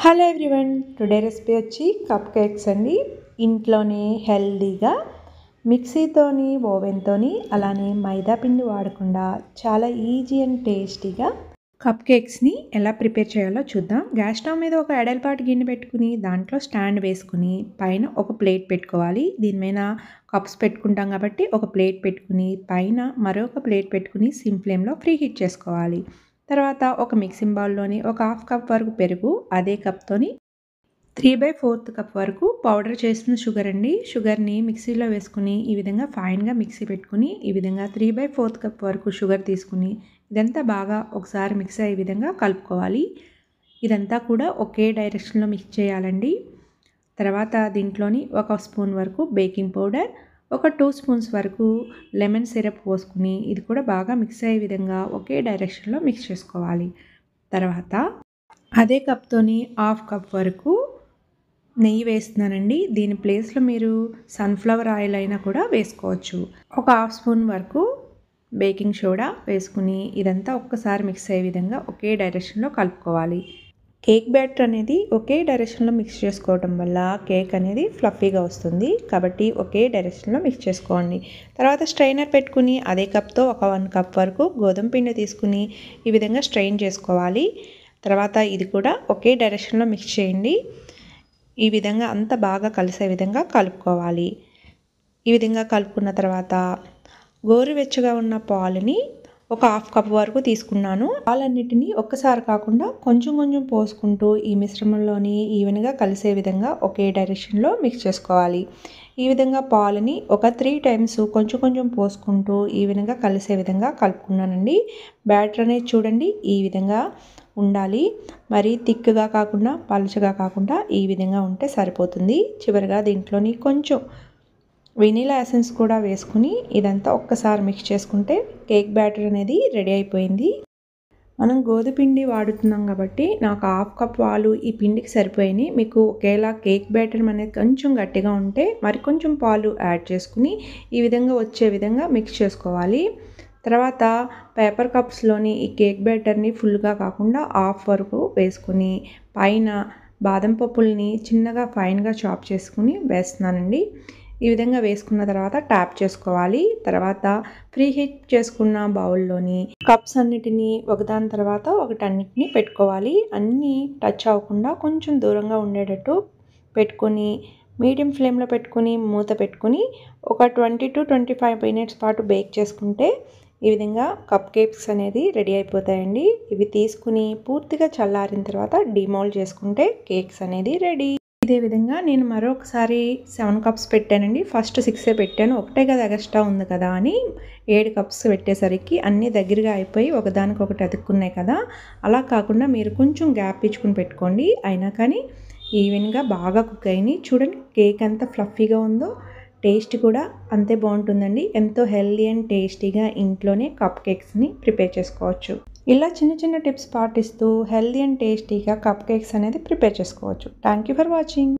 Hello everyone, today recipe వచ్చి cup cakes అండి. ఇంట్లోనే హెల్దీగా మిక్సీతోని ఓవెన్తోని అలానే మైదా పిండి వాడకుండా చాలా ఈజీ అండ్ టేస్టీగా కప్ కేక్స్ని ఎలా ప్రిపేర్ చేయాలో చూద్దాం. గ్యాస్ స్టవ్ మీద ఒక ఎడల్పాటి గిన్నె పెట్టుకుని దాంట్లో స్టాండ్ వేసుకుని పైన ఒక ప్లేట్ పెట్టుకోవాలి. దీని మీద కప్స్ పెట్టుకుంటాం కాబట్టి ఒక ప్లేట్ పెట్టుకుని పైన మరొక ప్లేట్ పెట్టుకుని సిమ్ ఫ్లేమ్లో ప్రీ హీట్ చేసుకోవాలి. తర్వాత ఒక మిక్సింగ్ బౌల్లోని ఒక హాఫ్ కప్ వరకు పెరుగు, అదే కప్తోని 3/4 కప్ వరకు పౌడర్ చేసిన షుగర్ అండి. షుగర్ని మిక్సీలో వేసుకుని ఈ విధంగా ఫైన్గా మిక్సీ పెట్టుకుని ఈ విధంగా 3/4 కప్ వరకు షుగర్ తీసుకుని ఇదంతా బాగా ఒకసారి మిక్స్ అయ్యే విధంగా కలుపుకోవాలి. ఇదంతా కూడా ఒకే డైరెక్షన్లో మిక్స్ చేయాలండి. తర్వాత దీంట్లోని 1 స్పూన్ వరకు బేకింగ్ పౌడర్, ఒక 2 స్పూన్స్ వరకు లెమన్ సిరప్ పోసుకుని ఇది కూడా బాగా మిక్స్ అయ్యే విధంగా ఒకే డైరెక్షన్లో మిక్స్ చేసుకోవాలి. తర్వాత అదే కప్తోని హాఫ్ కప్ వరకు నెయ్యి వేస్తున్నానండి. దీని ప్లేస్లో మీరు సన్ఫ్లవర్ ఆయిల్ అయినా కూడా వేసుకోవచ్చు. ఒక హాఫ్ స్పూన్ వరకు బేకింగ్ సోడా వేసుకుని ఇదంతా ఒక్కసారి మిక్స్ అయ్యే విధంగా ఒకే డైరెక్షన్లో కలుపుకోవాలి. కేక్ బ్యాటర్ అనేది ఒకే డైరెక్షన్లో మిక్స్ చేసుకోవడం వల్ల కేక్ అనేది ఫ్లఫీగా వస్తుంది. కాబట్టి ఒకే డైరెక్షన్లో మిక్స్ చేసుకోండి. తర్వాత స్ట్రైనర్ పెట్టుకుని అదే కప్తో ఒక 1 కప్ వరకు గోధుమ పిండి తీసుకుని ఈ విధంగా స్ట్రెయిన్ చేసుకోవాలి. తర్వాత ఇది కూడా ఒకే డైరెక్షన్లో మిక్స్ చేయండి. ఈ విధంగా అంతా బాగా కలిసే విధంగా కలుపుకోవాలి. ఈ విధంగా కలుపుకున్న తర్వాత గోరువెచ్చగా ఉన్న పాలని ఒక హాఫ్ కప్ వరకు తీసుకున్నాను. పాలన్నిటిని ఒక్కసారి కాకుండా కొంచెం కొంచెం పోసుకుంటూ ఈ మిశ్రమంలోని ఈవెన్గా కలిసే విధంగా ఒకే డైరెక్షన్లో మిక్స్ చేసుకోవాలి. ఈ విధంగా పాలని ఒక 3 టైమ్స్ కొంచెం కొంచెం పోసుకుంటూ ఈవెన్గా కలిసే విధంగా కలుపుకున్నానండి. బ్యాటర్ అనేది చూడండి ఈ విధంగా ఉండాలి. మరి థిక్గా కాకుండా పలుచగా కాకుండా ఈ విధంగా ఉంటే సరిపోతుంది. చివరిగా దీంట్లోని కొంచెం వెనీలా ఎసెన్స్ కూడా వేసుకుని ఇదంతా ఒక్కసారి మిక్స్ చేసుకుంటే కేక్ బ్యాటర్ అనేది రెడీ అయిపోయింది. మనం గోధుమపిండి వాడుతున్నాం కాబట్టి నాకు హాఫ్ కప్ పాలు ఈ పిండికి సరిపోయినాయి. మీకు ఒకేలా కేక్ బ్యాటర్ అనేది కొంచెం గట్టిగా ఉంటే మరి కొంచెం పాలు యాడ్ చేసుకుని ఈ విధంగా వచ్చే విధంగా మిక్స్ చేసుకోవాలి. తర్వాత పేపర్ కప్స్లోని ఈ కేక్ బ్యాటర్ని ఫుల్గా కాకుండా హాఫ్ వరకు వేసుకుని పైన బాదం పప్పుల్ని చిన్నగా ఫైన్గా చాప్ చేసుకుని వేస్తున్నానండి. ఈ విధంగా వేసుకున్న తర్వాత ట్యాప్ చేసుకోవాలి. తర్వాత ప్రీ హీట్ చేసుకున్న బౌల్లోని కప్స్ అన్నిటినీ ఒకదాని తర్వాత ఒకటన్నిటిని పెట్టుకోవాలి. అన్నీ టచ్ అవ్వకుండా కొంచెం దూరంగా ఉండేటట్టు పెట్టుకొని మీడియం ఫ్లేమ్లో పెట్టుకుని మూత పెట్టుకుని ఒక 20 to 25 మినిట్స్ పాటు బేక్ చేసుకుంటే ఈ విధంగా కప్ కేక్స్ అనేది రెడీ అయిపోతాయండి. ఇవి తీసుకుని పూర్తిగా చల్లారిన తర్వాత డిమోల్డ్ చేసుకుంటే కేక్స్ అనేది రెడీ. ఇదే విధంగా నేను మరొకసారి 7 కప్స్ పెట్టానండి. ఫస్ట్ 6 పెట్టాను, ఒకటే కదా ఎక్స్ట్రా ఉంది కదా అని 7 కప్స్ పెట్టేసరికి అన్నీ దగ్గరగా అయిపోయి ఒకదానికొకటి అతుక్కున్నాయి కదా. అలా కాకుండా మీరు కొంచెం గ్యాప్ ఇచ్చుకుని పెట్టుకోండి. అయినా కానీ ఈవెన్గా బాగా కుక్ అయినాయి. చూడండి కేక్ ఎంత ఫ్లఫీగా ఉందో, టేస్ట్ కూడా అంతే బాగుంటుందండి. ఎంతో హెల్దీ అండ్ టేస్టీగా ఇంట్లోనే కప్ కేక్స్ని ప్రిపేర్ చేసుకోవచ్చు. ఇలా చిన్న చిన్న టిప్స్ పాటిస్తూ హెల్దీ అండ్ టేస్టీగా కప్ కేక్స్ అనేది ప్రిపేర్ చేసుకోవచ్చు. Thank you for watching.